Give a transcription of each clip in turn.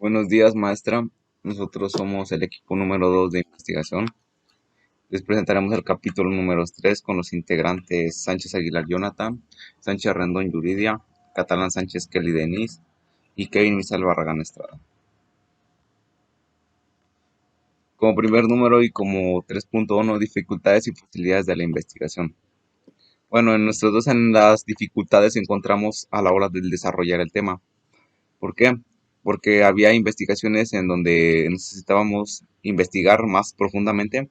Buenos días, maestra. Nosotros somos el equipo número 2 de investigación. Les presentaremos el capítulo número 3 con los integrantes Sánchez Aguilar Jonathan, Sánchez Rendón Yuridia, Catalán Sánchez Kelly Denis y Kevin Misal Barragán Estrada. Como primer número y como 3.1, dificultades y facilidades de la investigación. Bueno, en las dificultades encontramos a la hora de desarrollar el tema. ¿Por qué? Porque había investigaciones en donde necesitábamos investigar más profundamente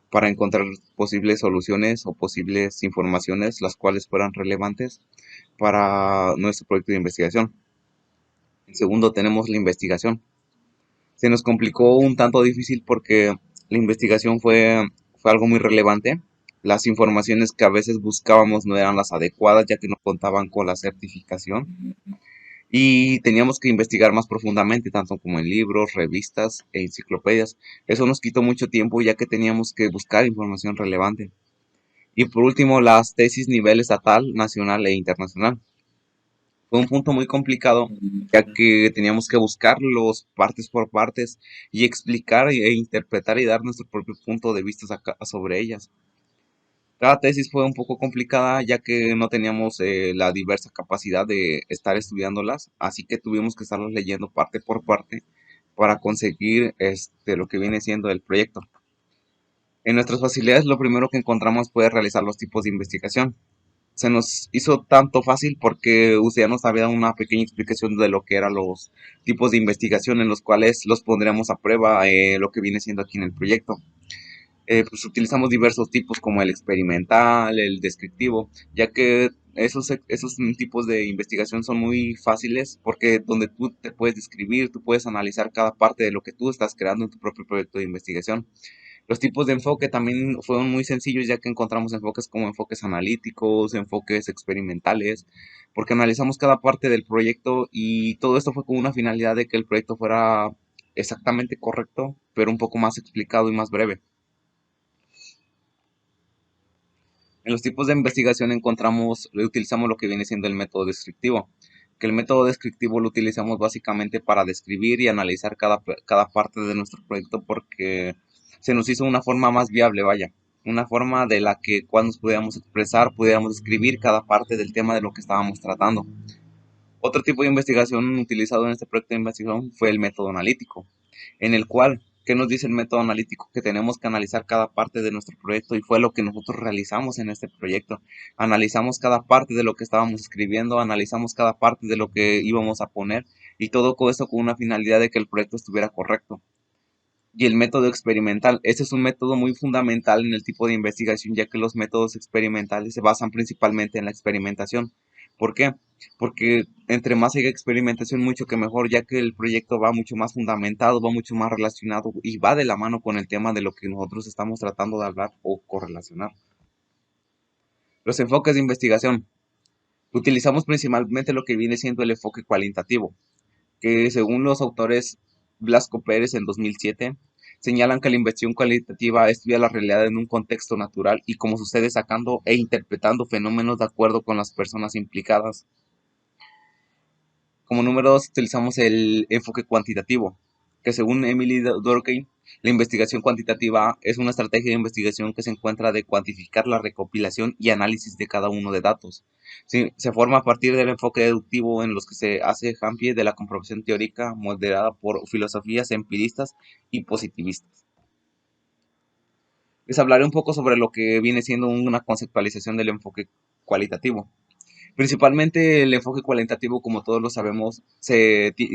para encontrar posibles soluciones o posibles informaciones las cuales fueran relevantes para nuestro proyecto de investigación. En segundo, tenemos la investigación. Se nos complicó un tanto difícil porque la investigación fue algo muy relevante. Las informaciones que a veces buscábamos no eran las adecuadas ya que no contaban con la certificación y teníamos que investigar más profundamente, tanto como en libros, revistas e enciclopedias. Eso nos quitó mucho tiempo ya que teníamos que buscar información relevante. Y por último, las tesis nivel estatal, nacional e internacional. Fue un punto muy complicado, ya que teníamos que buscarlos partes por partes y explicar e interpretar y dar nuestro propio punto de vista sobre ellas. Cada tesis fue un poco complicada, ya que no teníamos la diversa capacidad de estar estudiándolas, así que tuvimos que estarlas leyendo parte por parte para conseguir lo que viene siendo el proyecto. En nuestras facilidades, lo primero que encontramos fue realizar los tipos de investigación. Se nos hizo tanto fácil porque usted ya nos había dado una pequeña explicación de lo que eran los tipos de investigación en los cuales los pondríamos a prueba, lo que viene siendo aquí en el proyecto. Pues utilizamos diversos tipos como el experimental, el descriptivo, ya que esos tipos de investigación son muy fáciles porque donde tú te puedes describir, tú puedes analizar cada parte de lo que tú estás creando en tu propio proyecto de investigación. Los tipos de enfoque también fueron muy sencillos, ya que encontramos enfoques como enfoques analíticos, enfoques experimentales, porque analizamos cada parte del proyecto y todo esto fue con una finalidad de que el proyecto fuera exactamente correcto, pero un poco más explicado y más breve. En los tipos de investigación utilizamos lo que viene siendo el método descriptivo, que el método descriptivo lo utilizamos básicamente para describir y analizar cada parte de nuestro proyecto porque se nos hizo una forma más viable, vaya, una forma de la que cuando nos pudiéramos expresar, pudiéramos describir cada parte del tema de lo que estábamos tratando. Otro tipo de investigación utilizado en este proyecto de investigación fue el método analítico, en el cual, ¿qué nos dice el método analítico? Que tenemos que analizar cada parte de nuestro proyecto y fue lo que nosotros realizamos en este proyecto. Analizamos cada parte de lo que estábamos escribiendo, analizamos cada parte de lo que íbamos a poner y todo esto con una finalidad de que el proyecto estuviera correcto. Y el método experimental. Este es un método muy fundamental en el tipo de investigación, ya que los métodos experimentales se basan principalmente en la experimentación. ¿Por qué? Porque entre más haya experimentación, mucho que mejor, ya que el proyecto va mucho más fundamentado, va mucho más relacionado y va de la mano con el tema de lo que nosotros estamos tratando de hablar o correlacionar. Los enfoques de investigación. Utilizamos principalmente lo que viene siendo el enfoque cualitativo, que según los autores Blasco Pérez en 2007, señalan que la investigación cualitativa estudia la realidad en un contexto natural y como sucede sacando e interpretando fenómenos de acuerdo con las personas implicadas. Como número 2 utilizamos el enfoque cuantitativo, que según Emily Durkheim, la investigación cuantitativa es una estrategia de investigación que se encuentra de cuantificar la recopilación y análisis de cada uno de datos. Sí, se forma a partir del enfoque deductivo en los que se hace hincapié de la comprobación teórica moderada por filosofías empiristas y positivistas. Les hablaré un poco sobre lo que viene siendo una conceptualización del enfoque cualitativo. Principalmente el enfoque cualitativo, como todos lo sabemos,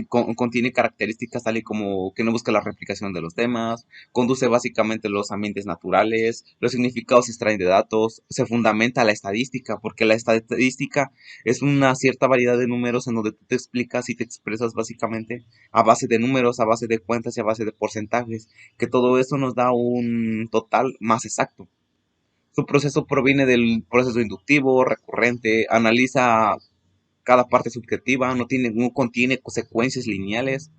contiene características tal y como que no busca la replicación de los temas, conduce básicamente los ambientes naturales, los significados se extraen de datos, se fundamenta la estadística, porque la estadística es una cierta variedad de números en donde tú te explicas y te expresas básicamente a base de números, a base de cuentas y a base de porcentajes, que todo eso nos da un total más exacto. Su proceso proviene del proceso inductivo, recurrente, analiza cada parte subjetiva, no contiene secuencias lineales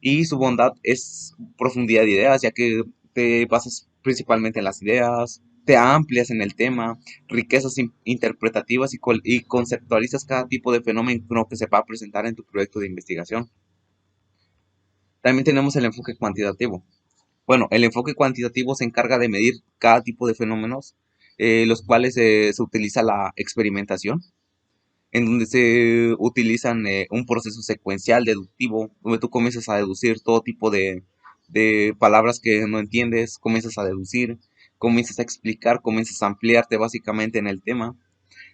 y su bondad es profundidad de ideas, ya que te basas principalmente en las ideas, te amplias en el tema, riquezas interpretativas y conceptualizas cada tipo de fenómeno que se va a presentar en tu proyecto de investigación. También tenemos el enfoque cuantitativo. Bueno, el enfoque cuantitativo se encarga de medir cada tipo de fenómenos, los cuales se utiliza la experimentación, en donde se utilizan un proceso secuencial deductivo, donde tú comienzas a deducir todo tipo de palabras que no entiendes, comienzas a deducir, comienzas a explicar, comienzas a ampliarte básicamente en el tema,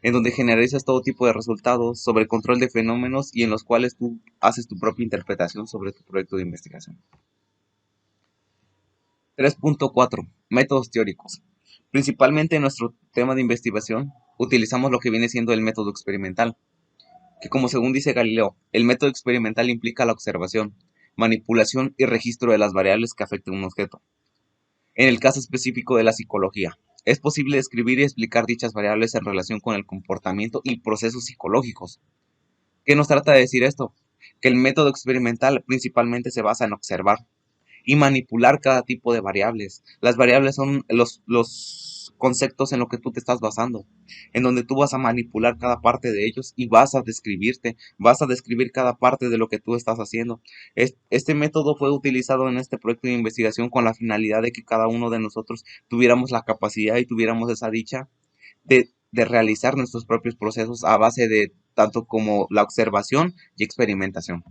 en donde generalizas todo tipo de resultados sobre el control de fenómenos y en los cuales tú haces tu propia interpretación sobre tu proyecto de investigación. 3.4. Métodos teóricos. Principalmente en nuestro tema de investigación utilizamos lo que viene siendo el método experimental, que como según dice Galileo, el método experimental implica la observación, manipulación y registro de las variables que afectan a un objeto. En el caso específico de la psicología, es posible describir y explicar dichas variables en relación con el comportamiento y procesos psicológicos. ¿Qué nos trata de decir esto? Que el método experimental principalmente se basa en observar y manipular cada tipo de variables. Las variables son los conceptos en los que tú te estás basando, en donde tú vas a manipular cada parte de ellos y vas a describir cada parte de lo que tú estás haciendo. Este método fue utilizado en este proyecto de investigación con la finalidad de que cada uno de nosotros tuviéramos la capacidad y tuviéramos esa dicha de realizar nuestros propios procesos a base de tanto como la observación y experimentación.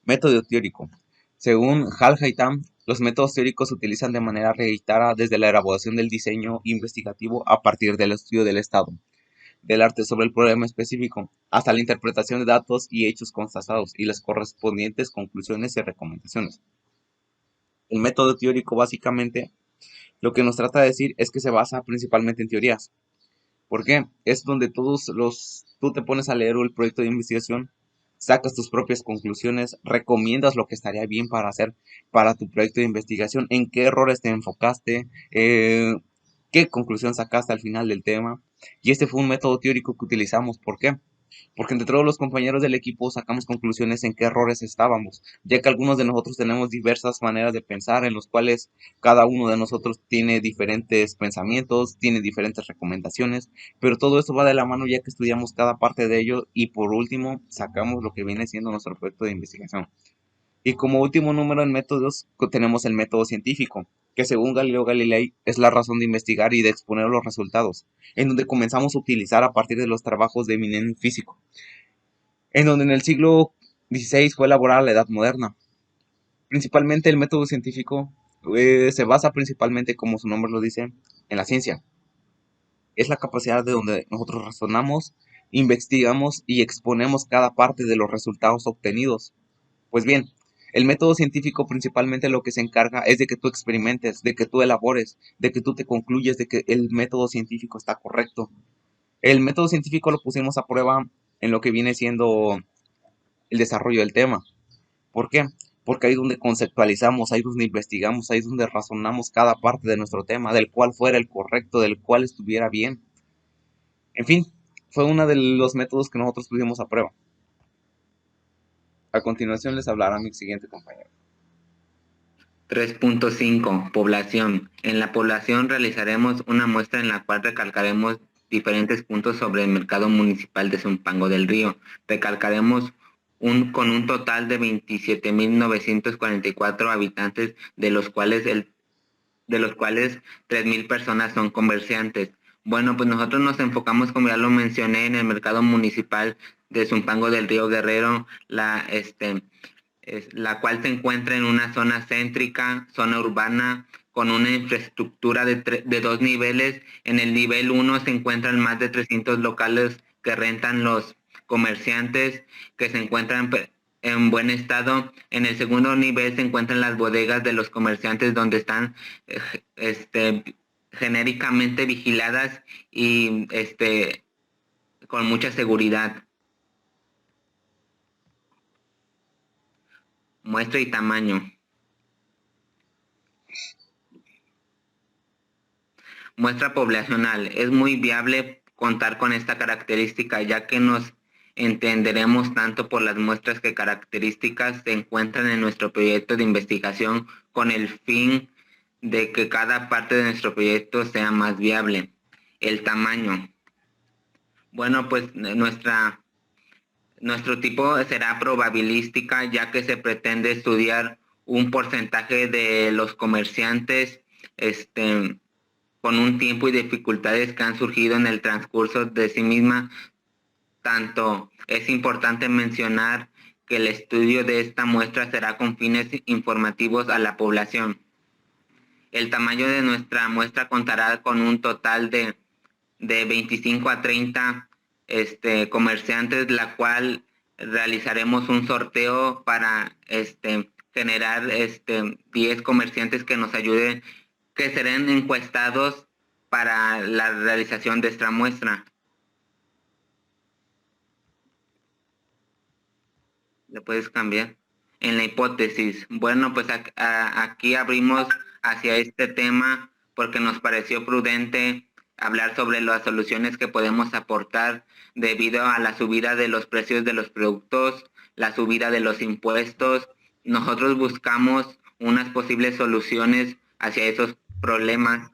Método teórico. Según Hal Haytham, los métodos teóricos se utilizan de manera reiterada desde la elaboración del diseño investigativo a partir del estudio del estado del arte sobre el problema específico, hasta la interpretación de datos y hechos constatados y las correspondientes conclusiones y recomendaciones. El método teórico básicamente lo que nos trata de decir es que se basa principalmente en teorías. ¿Por qué? Es donde tú te pones a leer el proyecto de investigación, sacas tus propias conclusiones, recomiendas lo que estaría bien para hacer para tu proyecto de investigación, en qué errores te enfocaste, qué conclusión sacaste al final del tema. Y este fue un método teórico que utilizamos. ¿Por qué? Porque entre todos los compañeros del equipo sacamos conclusiones en qué errores estábamos, ya que algunos de nosotros tenemos diversas maneras de pensar en los cuales cada uno de nosotros tiene diferentes pensamientos, tiene diferentes recomendaciones, pero todo esto va de la mano ya que estudiamos cada parte de ello y por último sacamos lo que viene siendo nuestro proyecto de investigación. Y como último número en métodos tenemos el método científico, que según Galileo Galilei es la razón de investigar y de exponer los resultados, en donde comenzamos a utilizar a partir de los trabajos de eminente físico, en donde en el siglo XVI fue elaborada la Edad Moderna. Principalmente el método científico se basa principalmente, como su nombre lo dice, en la ciencia. Es la capacidad de donde nosotros razonamos, investigamos y exponemos cada parte de los resultados obtenidos. Pues bien, el método científico principalmente lo que se encarga es de que tú experimentes, de que tú elabores, de que tú te concluyes de que el método científico está correcto. El método científico lo pusimos a prueba en lo que viene siendo el desarrollo del tema. ¿Por qué? Porque ahí es donde conceptualizamos, ahí es donde investigamos, ahí es donde razonamos cada parte de nuestro tema, del cual fuera el correcto, del cual estuviera bien. En fin, fue uno de los métodos que nosotros pusimos a prueba. A continuación les hablará mi siguiente compañero. 3.5. Población. En la población realizaremos una muestra en la cual recalcaremos diferentes puntos sobre el mercado municipal de Zumpango del Río. Recalcaremos con un total de 27.944 habitantes, de los cuales 3.000 personas son comerciantes. Bueno, pues nosotros nos enfocamos, como ya lo mencioné, en el mercado municipal de Zumpango del Río Guerrero, la cual se encuentra en una zona céntrica, zona urbana, con una infraestructura de dos niveles. En el nivel 1 se encuentran más de 300 locales que rentan los comerciantes, que se encuentran en buen estado. En el segundo nivel se encuentran las bodegas de los comerciantes, donde están eh, genéricamente vigiladas y con mucha seguridad. Muestra y tamaño. Muestra poblacional. Es muy viable contar con esta característica, ya que nos entenderemos tanto por las muestras que características se encuentran en nuestro proyecto de investigación, con el fin de que cada parte de nuestro proyecto sea más viable. El tamaño. Bueno, pues Nuestro tipo será probabilística, ya que se pretende estudiar un porcentaje de los comerciantes con un tiempo y dificultades que han surgido en el transcurso de sí misma. Tanto es importante mencionar que el estudio de esta muestra será con fines informativos a la población. El tamaño de nuestra muestra contará con un total de 25 a 30 comerciantes, la cual realizaremos un sorteo para generar 10 comerciantes que nos ayuden, que serán encuestados para la realización de esta muestra. ¿Le puedes cambiar? En la hipótesis. Bueno, pues aquí abrimos hacia este tema porque nos pareció prudente hablar sobre las soluciones que podemos aportar debido a la subida de los precios de los productos, la subida de los impuestos. Nosotros buscamos unas posibles soluciones hacia esos problemas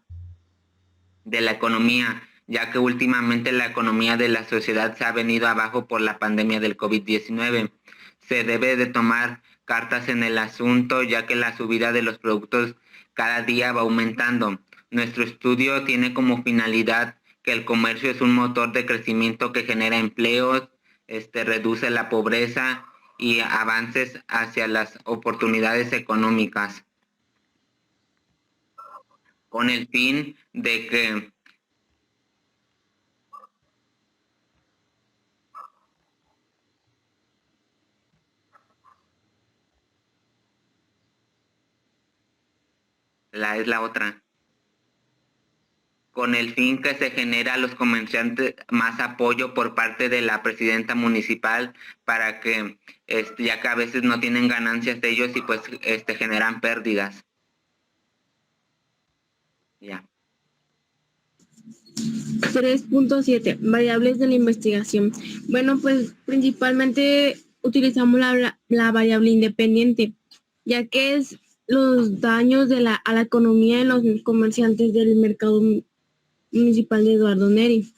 de la economía, ya que últimamente la economía de la sociedad se ha venido abajo por la pandemia del COVID-19. Se debe de tomar cartas en el asunto, ya que la subida de los productos cada día va aumentando. Nuestro estudio tiene como finalidad que el comercio es un motor de crecimiento que genera empleos, reduce la pobreza y avances hacia las oportunidades económicas, con el fin de que es la otra. Con el fin que se genera a los comerciantes más apoyo por parte de la presidenta municipal para que, ya que a veces no tienen ganancias de ellos y pues generan pérdidas. Ya. 3.7. Variables de la investigación. Bueno, pues principalmente utilizamos la variable independiente, ya que es los daños a la economía en los comerciantes del mercado municipal de Eduardo Neri.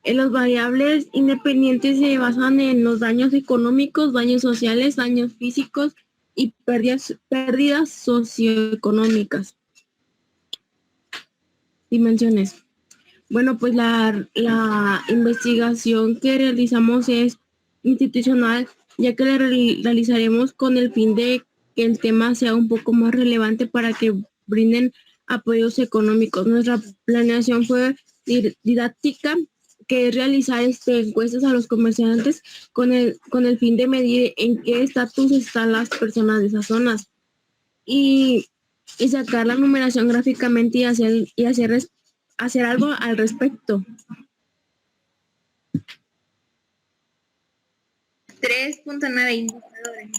Las variables independientes se basan en los daños económicos, daños sociales, daños físicos y pérdidas socioeconómicas. Dimensiones. Bueno, pues la investigación que realizamos es institucional, ya que la realizaremos con el fin de que el tema sea un poco más relevante para que brinden apoyos económicos. Nuestra planeación fue didáctica, que es realizar encuestas a los comerciantes con el fin de medir en qué estatus están las personas de esas zonas y sacar la numeración gráficamente y hacer algo al respecto. 3.9 indicadores.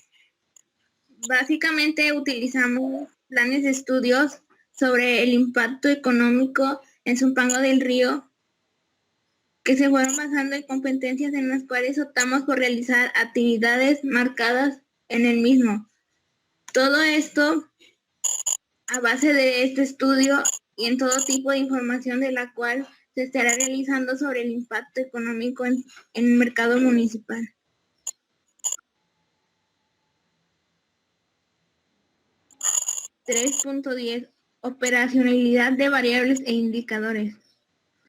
Básicamente utilizamos planes de estudios sobre el impacto económico en Zumpango del Río, que se fueron basando en competencias en las cuales optamos por realizar actividades marcadas en el mismo. Todo esto a base de este estudio y en todo tipo de información de la cual se estará realizando sobre el impacto económico en el mercado municipal. .10 Operacionalidad de variables e indicadores.